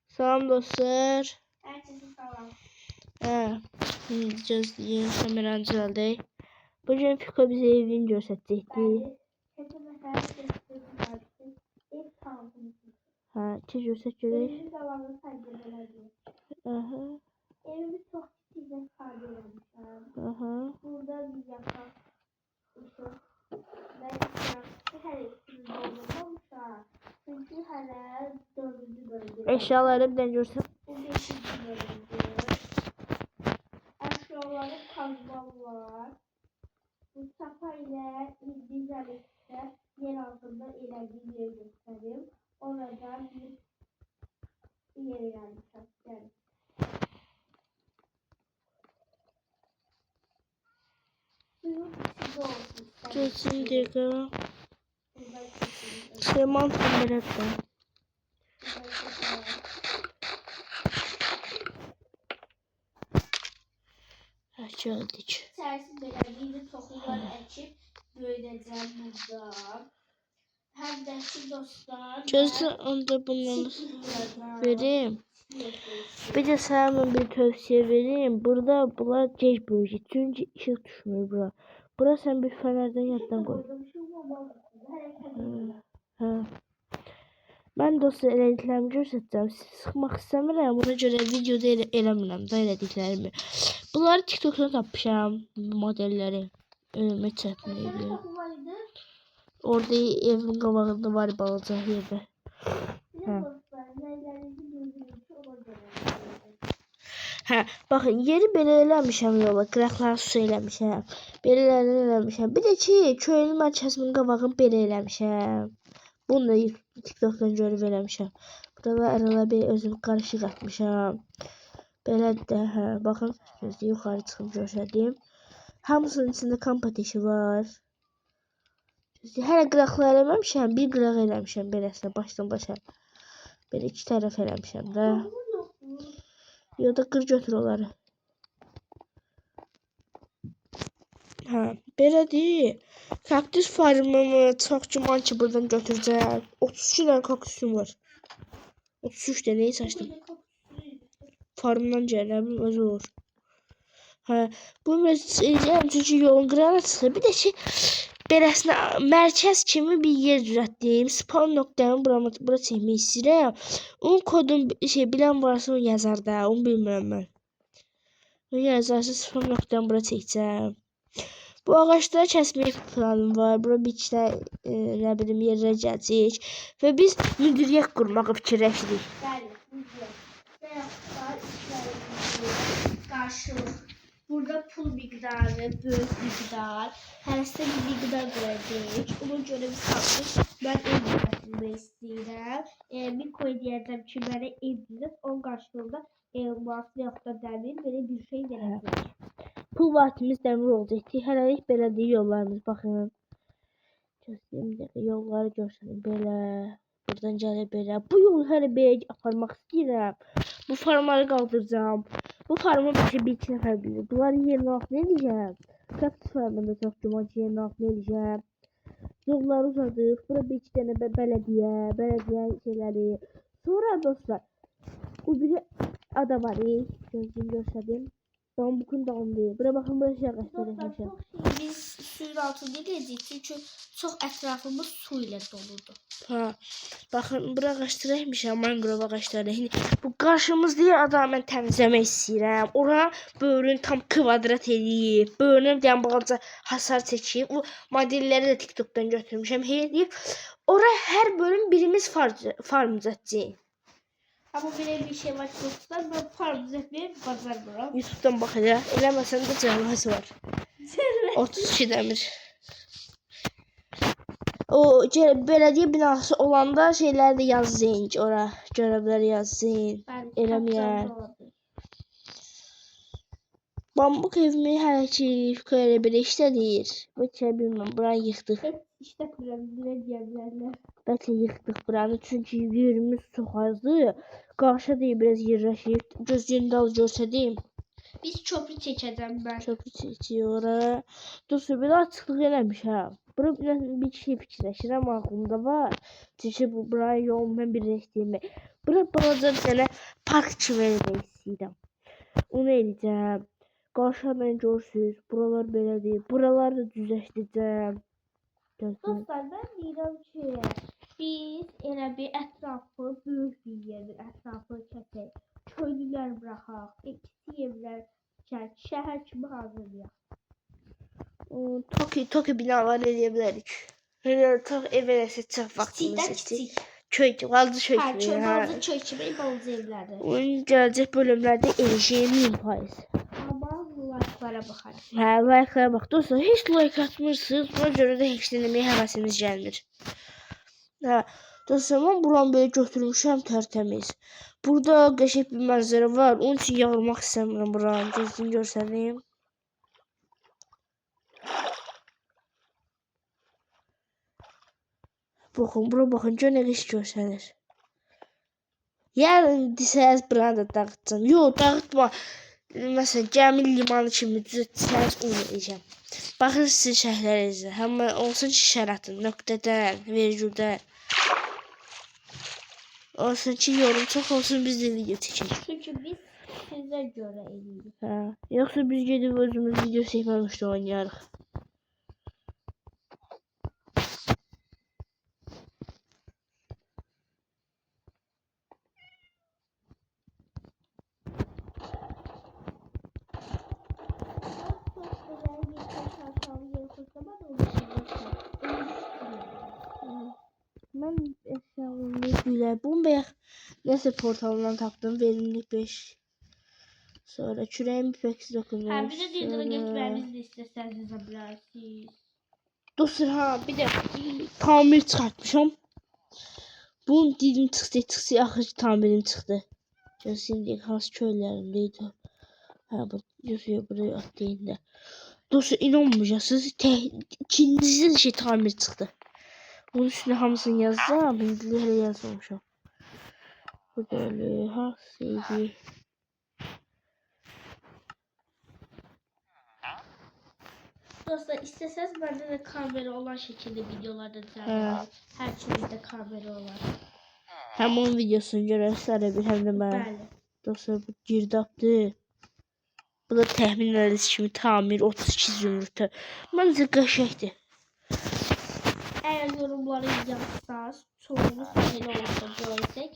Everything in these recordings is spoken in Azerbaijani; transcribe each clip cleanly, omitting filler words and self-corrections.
Salam dostlar. Herkese salam. Gözləyir, kameranı düzəldək. Bugün Fiko bizə evini göstərəcəkdi. Ki göstər görək. Evimiz çox kiçikdən istifadə eləmişəm. Burada bir yataq, ışıq və hələ ikimiz olmamışam. Çünki hələ 4-cü bölümdə. Eşyaları bir dənə göstər. Bu 5-ci bölümdür. Əşyaları kazmam var. Bu çapa ilə biz əlində yer altında elədiyim yer göstərim. Orada bir yer eləmişəm. Yəni. Geçin dəqiqə. Süleyman Fəmbərətdə. Gəldik. İçərisi belədiyini toxumlar əkib böyüdəcəm burada. Həm də ki dostlar. Gözlə onda bunları vereyim. Bir də sana bir tövsiyə vereyim. Burada bunlar gec böyüyecək. Çünki işıq düşmür bura. Bura sən bir fənərdən yaddan qoy. Mən dostlar elədiklərimi göstərəcəm. Sıxmaq istəmirəm. Buna görə videoda eləmirəm da elədiklərimi. Bunları TikTok'dan tapmışam. Modelləri. Ölmək çətinlikdir. Orada evin qabağında var balaca yerdə. Baxın, yeri belə eləmişəm yola. Qıraqları su eləmişəm. Belələri eləmişəm. Bir də ki, köyün mərkəzinin qabağını belə eləmişəm. Bunu da TikTok'dan görüb eləmişəm. Burada aralar bir özüm qarışıq atmışam. Belə də, baxın, yuxarı çıxıb göstərdim. Hamısının içində kamp ateşi var. Hələ qıraqlar eləməmişəm, bir qıraq eləmişəm beləsinə, başdan başa. Belə iki tərəf eləmişəm də. Ya da qır götür onları. Belə deyil. Kaktüs farmımı çox güman ki buradan götürəcəm. 32 dənə kaktüsüm var. 33 dənəyi saçdım. Farmdan gələm, özü olur. Bu məsələn çünki yolun qırağına çıxır. Bir də ki beləsinə mərkəz kimi bir yer düzəltdim. Spawn nöqtəmi bura çəkmək istəyirəm. Onun kodunu bilən varsa onu yazar da. Onu bilmirəm mən. Onu yazarsa spawn nöqtəmi bura çəkəcəm. Bu ağaçları kəsmək planım var. Bura bir iki də nə bilim yerlərə gələcək. Və biz müdiriyyət qurmağı fikirləşdik. Bəli, müdiriyyət. Bəyazlar işlərimizi qarşılıq. Burada pul miqdarı, böyük miqdar, hərəsə bir miqdar qoyacaq. Ona görə biz tapdıq. Mən ev düzəltmək istəyirəm. Bir koy deyəcəm ki, mənə ev düzəlt. Onun qarşılığında elmas və yaxud da dəmir belə bir şey verəcək. Pul vaxtımız dəmir olacaqdı. Hələlik belə deyil yollarımız. Baxın. Göstərim dəqiqə. Yolları göstərim. Belə. Buradan gəlir belə. Bu yolu hələ belə aparmaq istəyirəm. Bu farmları qaldıracağım. Bu farmı başa bir iki nəfər bilir. Bunları yerin altına eləyəcəm. Kaktüs farmında çox güman ki yerin altına eləyəcəm. Yolları uzadıb. Bura bir iki dənə bələdiyyə şeyləri. Sonra dostlar. Bu biri ada var. Gözlüyüm göstərdim. Bambukun dalındayım. Bura baxın, bura şey ağaçları eləmişəm. Biz suyun altında eləyəcəyik. Çünki çox ətrafımız su ilə doludur. Baxın, bura ağaçları eləmişəm. Mangrove ağaçları. Bu qarşımızda ada mən təmizləmək istəyirəm. Ora böyrün tam kvadrat eləyib. Böyrünə bir dənə balaca hasar çəkib. Bu modelləri də TikTok'dan götürmüşəm. Ora hər bölüm birimiz farm düzəltəcəyik. Ama böyle bir şey var dostlar. Ben farm düzeltmeye bazar buram. YouTube'dan bakacağım. Eləməsən də cəvhəsi var. 32 dəmir. O belediye binası olanda şeyler de yazın. Ora görevləri yazın. Eləməyər. Bambuk evimi hələ ki elə belə işlədir. Bəlkə bilməm, buranı yıxdıq. İşte piramidine diyebilirler. Bəlkə yıxdıq buranı çünki yerimiz çox azdır. Qarşı deyil biraz yerləşib. Gözlüyümü də al göstərdim. Biz köprü çəkəcəm ben. Köprü çəkiyor ora. Dostlar bir açıqlıq eləmişəm. Bura bir şey fikirləşir ama aklımda var. Çünki buraya yol mən birləşdirmək. Bura balaca bir dənə park kimi eləmək istəyirəm. Onu edəcəm. Qarşıdan görürsünüz. Buralar belədir. Buraları da düzləşdirəcəm. Dostlar, ben deyirəm ki, biz elə bir ətrafı böyük bir yerdir, ətrafı kəsək, köylülər bıraxaq, kiçik evlər çək, şəhər kimi hazırlayaq. Toki binalar eləyə bilərik. Çox ev eləsə çox vaxtımız Kiçikdən etdi. kiçik. Köy, balaca köy Hə, kimi. balaca köy kimi balaca evlərdir. Onun gələcək bölümlərdə eləyəcəyim 1000%. Amma like'lara baxarıq. Hə, like-lara bax. Dostlar, heç like atmırsınız. Buna görə də heç eləməyə həvəsiniz gəlmir. Hə, dostlar, mən buranı belə götürmüşəm tərtəmiz. Burada qəşəng bir mənzərə var. Onun üçün yağırmaq istəmirəm buranı. Gəzdim görsəneyim. Baxın, bura baxın, gör nə qəşəng görsənir. Yarın desəz buranı da dağıtacağım. Yox, dağıtma. Məsələn, gəmi limanı kimi düzəltsəz onu edəcəm. Baxın sizin şəhərlərinizə. Həmən olsun ki, şəratın, nöqtədən, vergüldən. Olsun ki, yorum çox olsun, biz də video çəkək. Çünki biz sizə görə eləyirik. Hə, yoxsa biz gedib özümüz video çəkməmişdə oynayarıq. Mən eşyalarımı gülə bombayaq nəsə portalından tapdım. Verimlilik 5. Sonra kürəyim ipeksiz okunmuş. Hə, bir də dediyinə getməyimizi də istəsəniz yaza bilərsiniz. Dostlar, ha, bir də tamir çıxartmışam. Bunun dilim çıxdı, axırıcı tamirim çıxdı. Şimdi hansı köylərimdeydi. Hə, bu yazıyor buraya atlayında. Dostlar, inanmayacaqsınız. İkincisi şey tamir çıxdı. Bunun üstüne hamısını yazacağım. İngilizce hele yazmamışam. Bu böyle hasiydi. Dostlar, istəsəniz məndə də kamera olan şəkildə videolarda düzəldirəm. Hər kimizdə kamera olar. Hem onun videosunu görərsiniz bir hem de ben. Bəli. Dostlar, bu girdapdır. Bu da təxmin ediniz kimi tamir 32 zümrütə. Məncə qəşəngdir. Eğer yorumlara yazsanız, sorunuz elə olsa görsək,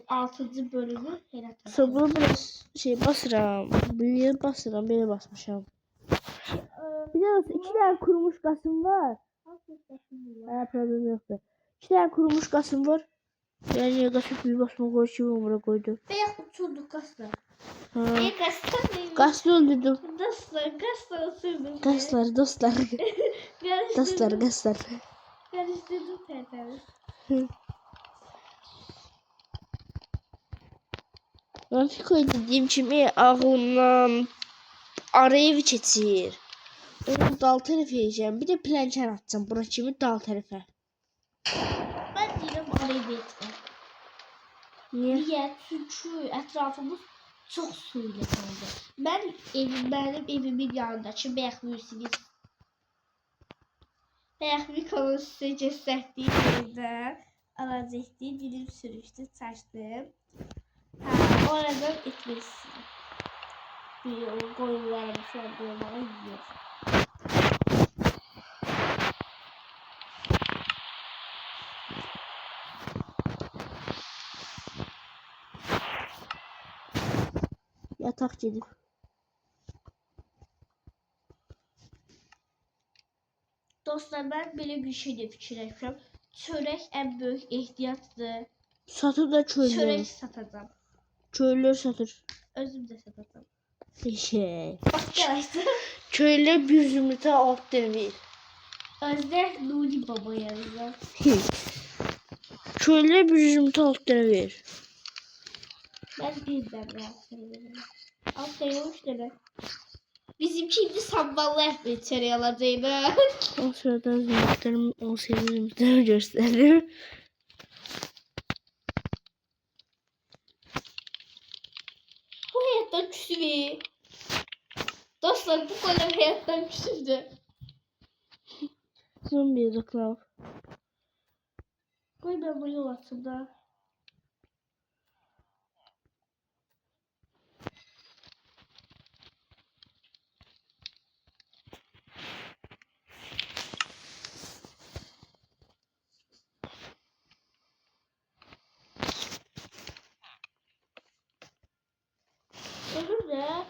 6. bölümü elə tapalım. Sonra bunu biraz şey basıram. Büyüye basıram. Böyle basmışam. Bir de 2 tane kurumuş kasım var. Ha, problem yoktu. 2 tane kurumuş kasım var. Yani niye kasım büyü basma koyuşuyor buraya koydu. Beyaz uçurduk kaslar. Ha. Kaslar neymiş? Kaslı öldürdüm. Kaslar ısırdım. Kaslar dostlar. Dostlar kaslar. Karıştırdım tertemiz. Ben Fiko'yu dediğim kimi ağlımdan araya bir keçir. Onu dal tərəfə yiyeceğim. Bir de plançer atacağım. Bura kimi dal tərəfə. Ben deyirəm arayı etmə. Niye? Niye? Çünkü etrafımız çok suyla doldu. Benim evimin yanındakı Bəyəxmüsiniz. Bəyəxmükanın sizə göstərdiyi yerdə alacaqdı, dilim sürüşdü, çaşdım. Ha, oradan etmək istedim. Bir qoyunlarımı falan dolmağa yiyor. Yatak gedib. Dostlar, ben böyle bir şey de fikirləşirəm. Çörək en büyük ehtiyatdır. Satır da köylülər. Çörək satacağım. Köylülər satır. Özüm de satacağım. Şey. Arkadaşlar. Köylülər bir zümrütə alt verir. Özde Nuri Baba yazıyor. Köylülər bir zümrütə alt verir. Ben birden yapıyorum. Aferin 3 tane. Bizimki indi samballı yapmayı çöreği alacağını. O sırada zümrütlərim, o zümrütləri göstərir. Bu hayattan küsüyor. Dostlar, bu kadar hayattan küsürdü. Zombi yazıklar. Koy ben bu yol altında. Olur da.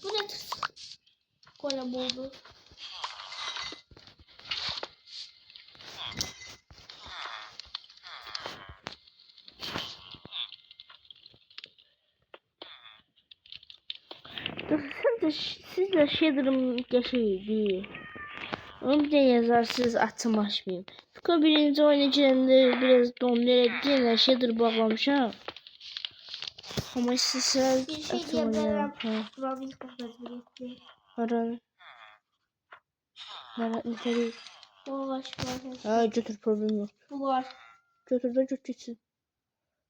Bu ne tırs? Koyam oldu. Siz de Shader'ım geçeydi. Onu bir de yazarsınız atım açmayayım. Fiko birinci oynayacağında biraz dondurucu Shader bağlamışam. Ama size Bir şey atım oynayalım. diyebilirim. Province kafası bir Aran. Bana niteliği. Ağaç var. Ha götür problem yok. Bu var. Götür de götürsün.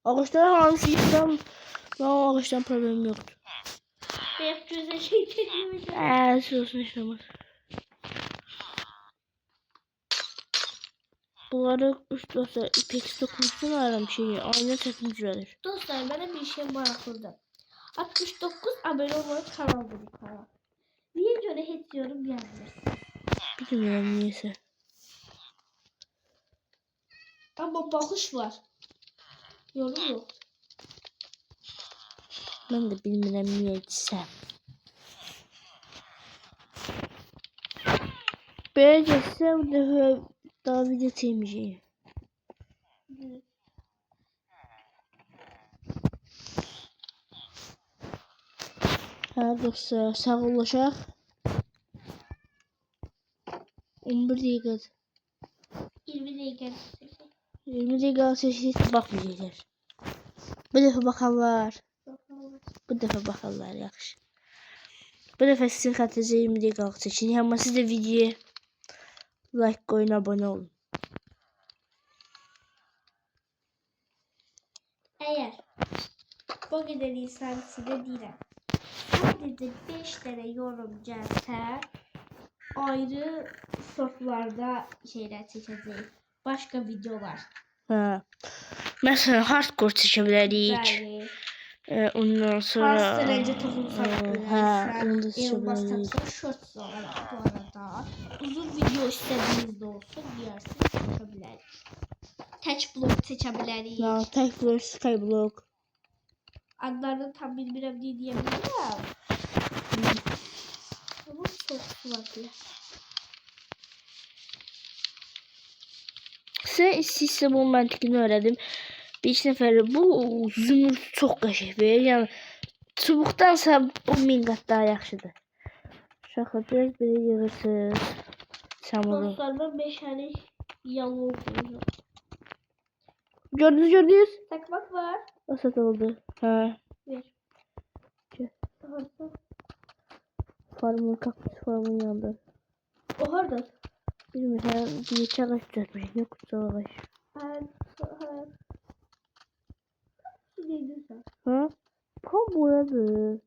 Ağaçlara hamsi yıkıdan. Ben o ağaçtan problem yoktu. Beyak göze şey geliyor. Sus ne şey olmaz. Bunları üst olsa ipek dokunsun aram şeyi. Ayna çekim düzelir. Dostlar bana bir şey maraqlıdır. 69 abone olmayı kanal dedik kanal. Niye göre hiç yorum gelmir? Bilmiyorum niyeyse. Ama bakış var. Yorum yok. Ben de bilmirəm niye etsem. Böyle geçse bu defa daha video çekmeyeceğim. Ha dostlar sağollaşaq. 11 dəqiqə. 20 dakika. 20 dəqiqə seçtik baxmayacaqlar. Bu dəfə baxarlar. Bu dəfə baxarlar yaxşı. Bu dəfə sizin xətrinizə 20 dəqiqə çəkin. Amma siz də videoya like qoyun, abunə olun. Eğer bu kadar insan size deyirəm. Sadece 5 tane yorum gelse ayrı sortlarda şeyler çekeceğiz. Başka videolar. Ha. Mesela hardcore çəkə bilərik. Yani Ondan sonra Hasta önce toplumsal onu da Elmas söyleyeyim. taksa shorts olarak bu arada. Uzun video istediğinizde olsun diyersiniz çekebiliriz. Tek blok seçebiliriz. Ya tek blok, skyblock. Adlarını tam bilmirəm diye diyebilirim. Ama çok farklı. Sen istəyirsə bu məntiqini öyrədim. Bir iki nəfər bu zümrüd çox qəşəng verir. Yəni çubuqdansa bu 1000 qat daha yaxşıdır. Şaxı biraz belə yığırsınız. Çamuru. Dostlar ben 5 tane yalov koyacağım. Gördünüz. Takmak var. O satıldı. Ha. Ver. Gel. Daha Farmın kaktüs farmın yanında. o harda? Bilmirəm, bir neçə ağac düzəltmişik. Ne kutsal ağac. Her. Neydin sen? Ha? Tam boyadı.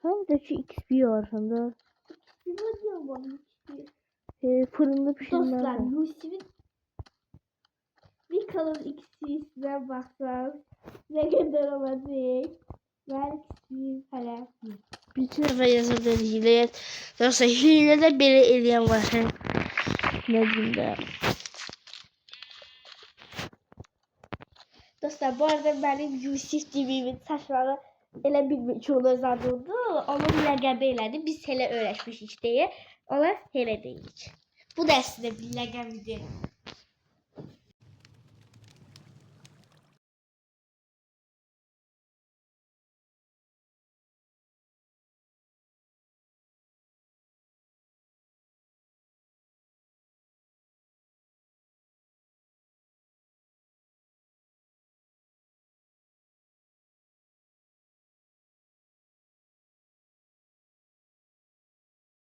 Hem de ki XP var sende. Ne diyorum bana? Fırında pişirmez. Dostlar Yusuf'un bir kalın ikisinden baksanız ne kadar olacak? Belki falan. Bütün defa yazırdı hileye. Yoksa hilede belə eləyən var. Ne diyeyim de. Dostlar bu arada benim Yusuf TV'min saçları elə bilmir ki onu zadıldı. Onun ləqəbi elədi. Biz elə öyrəşmişik deyə. Ona elə deyirik. Bu da əslində bir ləqəbidir.